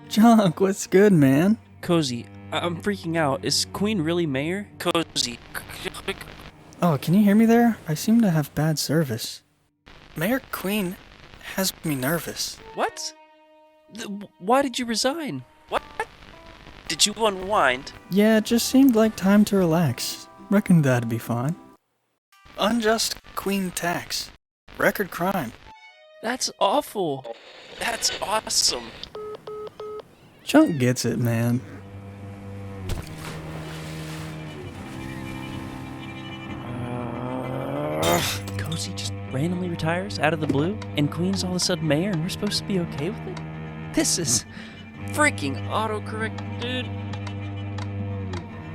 Junk, what's good, man? Cozy, I'm freaking out. Is Queen really mayor? Cozy. Oh, can you hear me there? I seem to have bad service. Mayor Queen has me nervous. What? Why did you resign? What? Did you unwind? Yeah, it just seemed like time to relax. Reckoned that'd be fine. Unjust Queen tax. Record crime. That's awful. That's awesome. Junk gets it, man. Cozy just randomly retires out of the blue, and Queen's all of a sudden mayor, and we're supposed to be okay with it? This is freaking autocorrect, dude.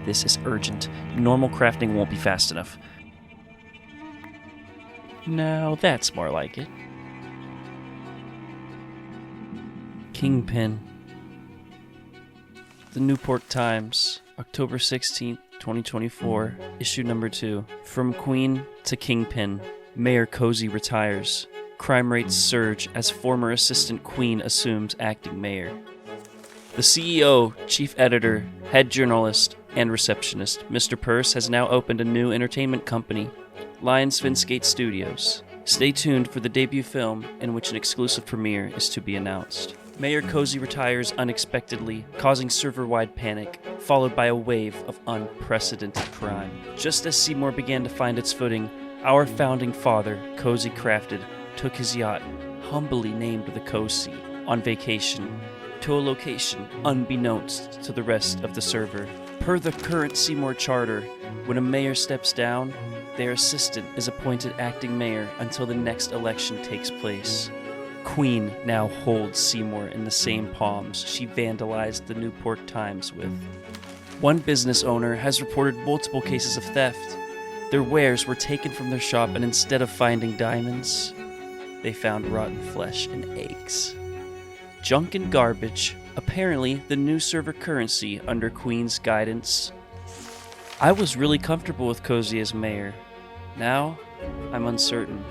This is urgent. Normal crafting won't be fast enough. Now that's more like it. Kingpin. The Newport Times, October 16th, 2024, issue number 2. From Queen to Kingpin, Mayor Cozy retires. Crime rates surge as former assistant Queen assumes acting mayor. The CEO, chief editor, head journalist, and receptionist, Mr. Purse, has now opened a new entertainment company, Lions Finskate Studios. Stay tuned for the debut film in which an exclusive premiere is to be announced. Mayor Cozy retires unexpectedly, causing server-wide panic, followed by a wave of unprecedented crime. Just as SeeMore began to find its footing, our founding father, Cozy Crafted, took his yacht, humbly named the Cozy, on vacation, to a location unbeknownst to the rest of the server. Per the current SeeMore charter, when a mayor steps down, their assistant is appointed acting mayor until the next election takes place. Queen now holds SeeMore in the same palms she vandalized the Newport Times with. One business owner has reported multiple cases of theft. Their wares were taken from their shop, and instead of finding diamonds, they found rotten flesh and eggs. Junk and garbage, apparently the new server currency under Queen's guidance. I was really comfortable with Cozy as mayor. Now, I'm uncertain.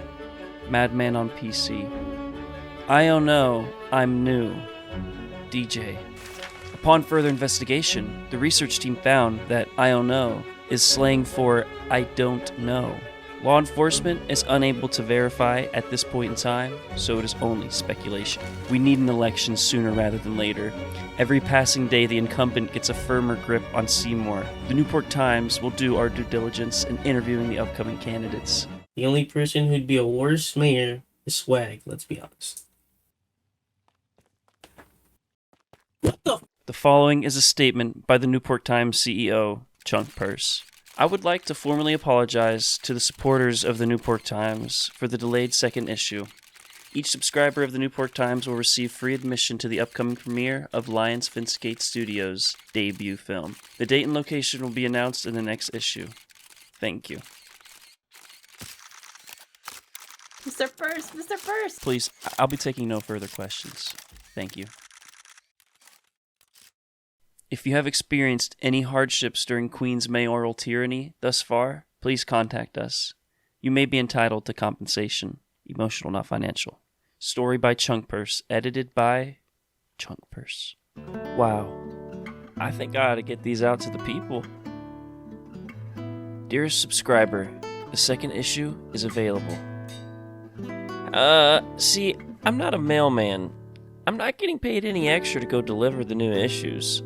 Madman on PC. I don't know, I'm new. DJ. Upon further investigation, the research team found that I don't know is slang for I don't know. Law enforcement is unable to verify at this point in time, so it is only speculation. We need an election sooner rather than later. Every passing day, the incumbent gets a firmer grip on SeeMore. The Newport Times will do our due diligence in interviewing the upcoming candidates. The only person who'd be a worse mayor is Swag, let's be honest. What the? The following is a statement by the Newport Times CEO, Chunk Purse. I would like to formally apologize to the supporters of the Newport Times for the delayed second issue. Each subscriber of the Newport Times will receive free admission to the upcoming premiere of Lions Finskate Studios' debut film. The date and location will be announced in the next issue. Thank you. Mr. Purse! Please, I'll be taking no further questions. Thank you. If you have experienced any hardships during Queen's mayoral tyranny thus far, please contact us. You may be entitled to compensation. Emotional, not financial. Story by Chunk Purse, edited by Chunk Purse. Wow. I think I ought to get these out to the people. Dearest subscriber, the second issue is available. See, I'm not a mailman. I'm not getting paid any extra to go deliver the new issues.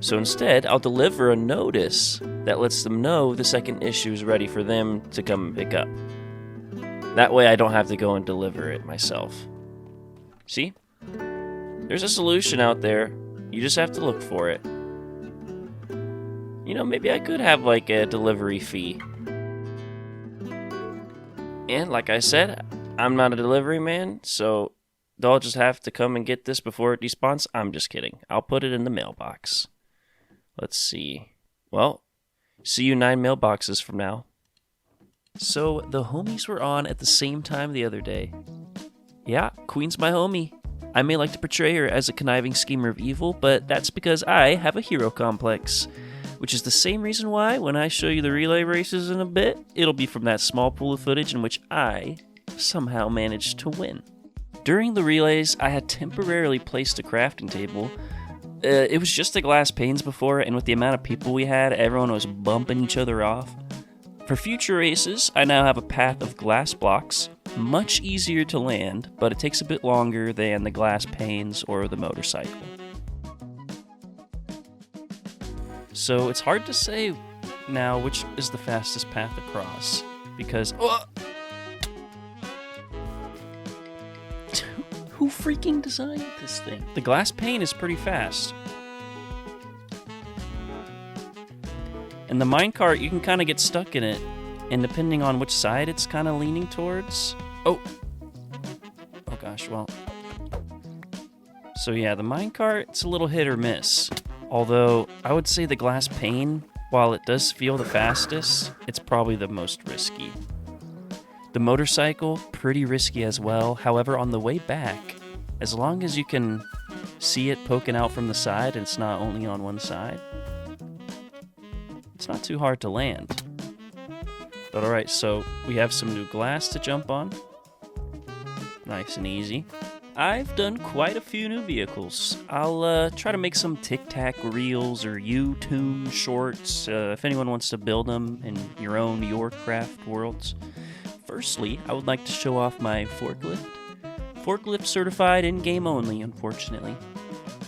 So instead, I'll deliver a notice that lets them know the second issue is ready for them to come and pick up. That way I don't have to go and deliver it myself. See? There's a solution out there. You just have to look for it. You know, maybe I could have like a delivery fee. And like I said, I'm not a delivery man, so they'll just have to come and get this before it despawns. I'm just kidding. I'll put it in the mailbox. Let's see. Well, see you 9 mailboxes from now. So, the homies were on at the same time the other day. Yeah, Queen's my homie. I may like to portray her as a conniving schemer of evil, but that's because I have a hero complex. Which is the same reason why, when I show you the relay races in a bit, it'll be from that small pool of footage in which I somehow managed to win. During the relays, I had temporarily placed a crafting table, It was just the glass panes before, and with the amount of people we had, everyone was bumping each other off. For future races, I now have a path of glass blocks, much easier to land, but it takes a bit longer than the glass panes or the motorcycle. So it's hard to say now which is the fastest path across, because... Who freaking designed this thing? The glass pane is pretty fast. And the minecart, you can kind of get stuck in it, and depending on which side it's kind of leaning towards... Oh gosh, well... So yeah, the minecart, it's a little hit or miss. Although, I would say the glass pane, while it does feel the fastest, it's probably the most risky. The motorcycle, pretty risky as well. However, on the way back, as long as you can see it poking out from the side and it's not only on one side, it's not too hard to land. But alright, so we have some new glass to jump on. Nice and easy. I've done quite a few new vehicles. I'll try to make some tic-tac reels or YouTube shorts if anyone wants to build them in your own Craft worlds. Firstly, I would like to show off my forklift. Forklift certified in-game only, unfortunately.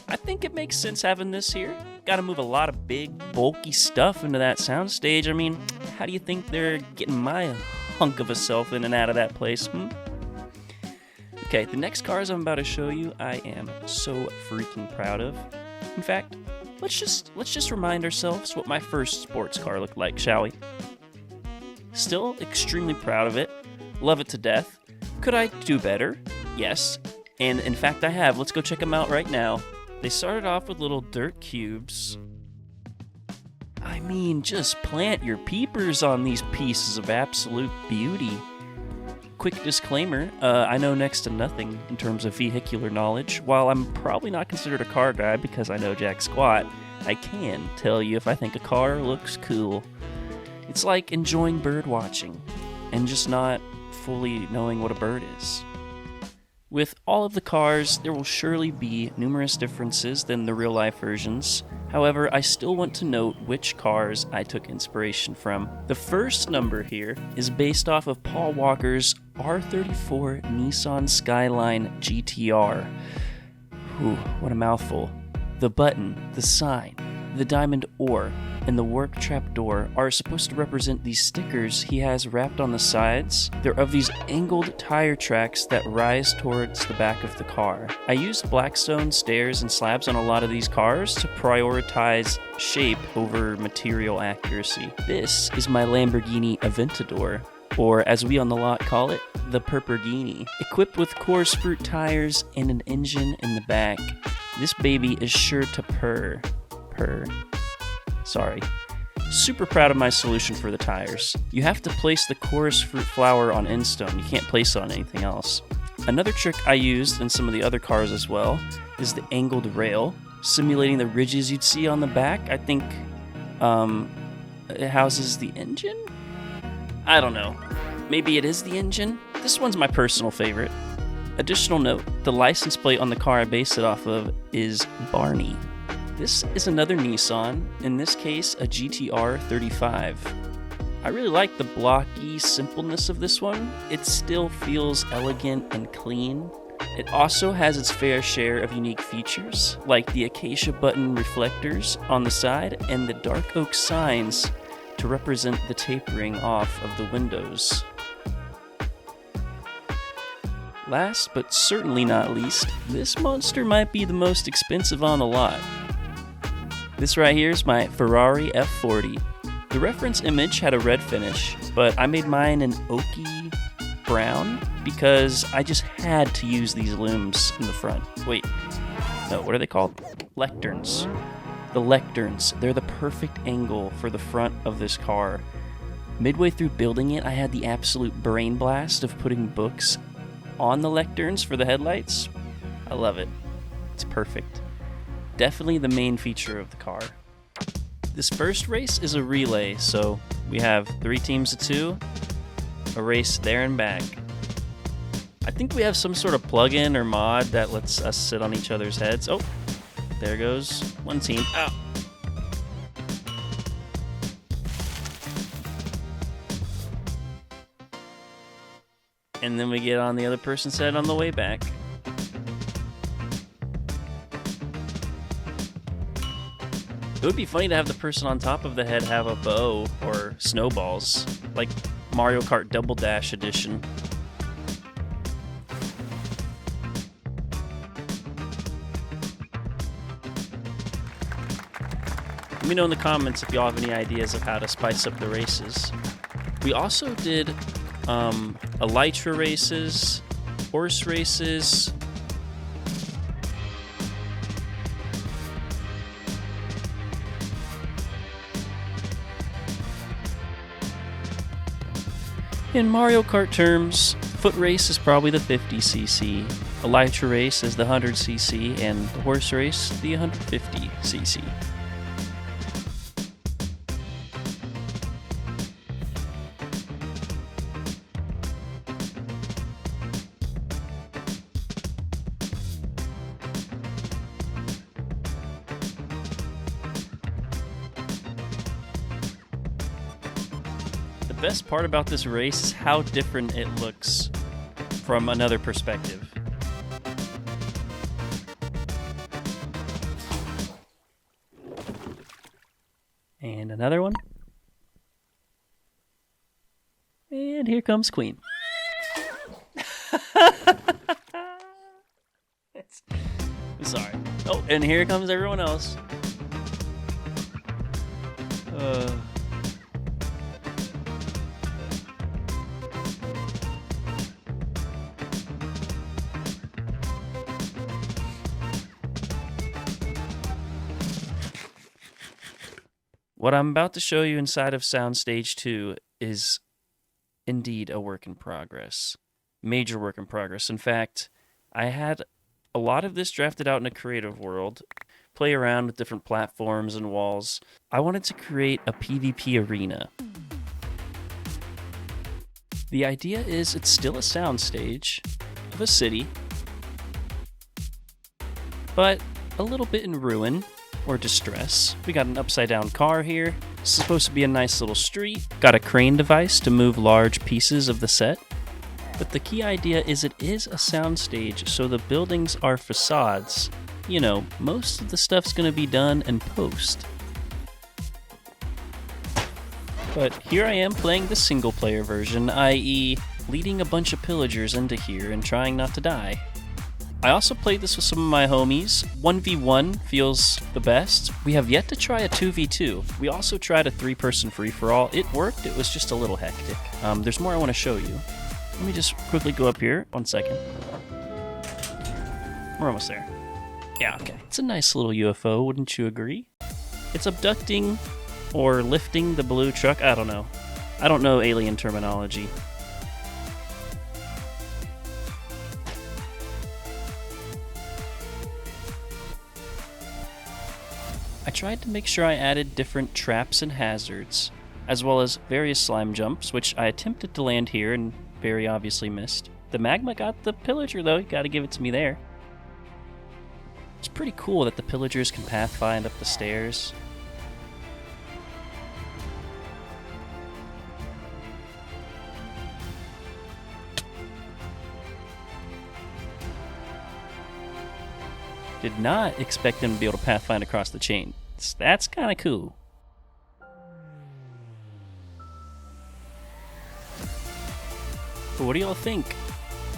I think it makes sense having this here. Gotta move a lot of big, bulky stuff into that soundstage. I mean, how do you think they're getting my hunk of a self in and out of that place, Okay, the next cars I'm about to show you, I am so freaking proud of. In fact, let's just remind ourselves what my first sports car looked like, shall we? Still extremely proud of it. Love it to death. Could I do better? Yes. And in fact, I have. Let's go check them out right now. They started off with little dirt cubes. I mean, just plant your peepers on these pieces of absolute beauty. Quick disclaimer, I know next to nothing in terms of vehicular knowledge. While I'm probably not considered a car guy because I know jack squat, I can tell you if I think a car looks cool. It's like enjoying bird watching and just not fully knowing what a bird is. With all of the cars, there will surely be numerous differences than the real-life versions. However, I still want to note which cars I took inspiration from. The first number here is based off of Paul Walker's R34 Nissan Skyline GTR. Whew, what a mouthful. The button, the sign, the diamond ore, and the work trap door are supposed to represent these stickers he has wrapped on the sides. They're of these angled tire tracks that rise towards the back of the car. I used blackstone stairs and slabs on a lot of these cars to prioritize shape over material accuracy. This is my Lamborghini Aventador, or as we on the lot call it, the Purperghini. Equipped with coarse fruit tires and an engine in the back, this baby is sure to purr. Sorry. Super proud of my solution for the tires. You have to place the chorus fruit flower on end stone. You can't place it on anything else. Another trick I used in some of the other cars as well is the angled rail, simulating the ridges you'd see on the back. I think it houses the engine? I don't know. Maybe it is the engine? This one's my personal favorite. Additional note, the license plate on the car I base it off of is Barney. This is another Nissan, in this case a GTR 35. I really like the blocky simpleness of this one. It still feels elegant and clean. It also has its fair share of unique features, like the acacia button reflectors on the side and the dark oak signs to represent the tapering off of the windows. Last but certainly not least, this monster might be the most expensive on the lot. This right here is my Ferrari F40. The reference image had a red finish, but I made mine an oaky brown because I just had to use these limbs in the front. Wait, no, what are they called? Lecterns. The lecterns, they're the perfect angle for the front of this car. Midway through building it, I had the absolute brain blast of putting books on the lecterns for the headlights. I love it. It's perfect. Definitely the main feature of the car. This first race is a relay, so we have 3 teams of 2, a race there and back. I think we have some sort of plug-in or mod that lets us sit on each other's heads. Oh, There goes one team. Ow. And then we get on the other person's head on the way back. It would be funny to have the person on top of the head have a bow or snowballs, like Mario Kart Double Dash Edition. Let me know in the comments if y'all have any ideas of how to spice up the races. We also did elytra races, horse races, in Mario Kart terms, foot race is probably the 50cc, elytra race is the 100cc, and the horse race the 150cc. The best part about this race is how different it looks from another perspective. And another one. And here comes Queen. I'm sorry. Oh, and here comes everyone else. What I'm about to show you inside of Soundstage 2 is indeed a work in progress. Major work in progress. In fact, I had a lot of this drafted out in a creative world, play around with different platforms and walls. I wanted to create a PvP arena. The idea is it's still a soundstage of a city, but a little bit in ruin or distress. We got an upside down car here. This is supposed to be a nice little street. Got a crane device to move large pieces of the set. But the key idea is it is a soundstage, so the buildings are facades. You know, most of the stuff's gonna be done in post. But here I am playing the single player version, i.e. leading a bunch of pillagers into here and trying not to die. I also played this with some of my homies. 1v1 feels the best. We have yet to try a 2v2. We also tried a 3-person free-for-all. It worked, it was just a little hectic. There's more I want to show you. Let me just quickly go up here. 1 second. We're almost there. Yeah, okay. It's a nice little UFO, wouldn't you agree? It's abducting or lifting the blue truck. I don't know. I don't know alien terminology. I tried to make sure I added different traps and hazards, as well as various slime jumps, which I attempted to land here and very obviously missed. The magma got the pillager though, you gotta give it to me there. It's pretty cool that the pillagers can pathfind up the stairs. Did not expect them to be able to pathfind across the chain. That's kind of cool. But what do y'all think?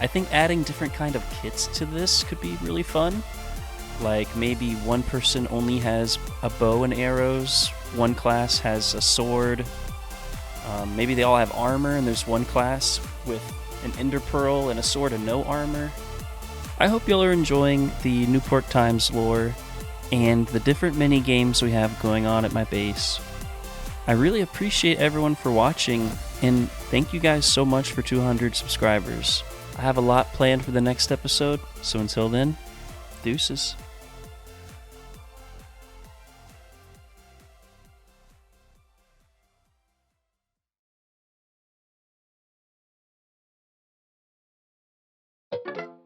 I think adding different kind of kits to this could be really fun. Like maybe one person only has a bow and arrows, one class has a sword, maybe they all have armor and there's one class with an ender pearl and a sword and no armor. I hope y'all are enjoying the Newport Times lore and the different mini games we have going on at my base. I really appreciate everyone for watching, and thank you guys so much for 200 subscribers. I have a lot planned for the next episode, so until then, deuces.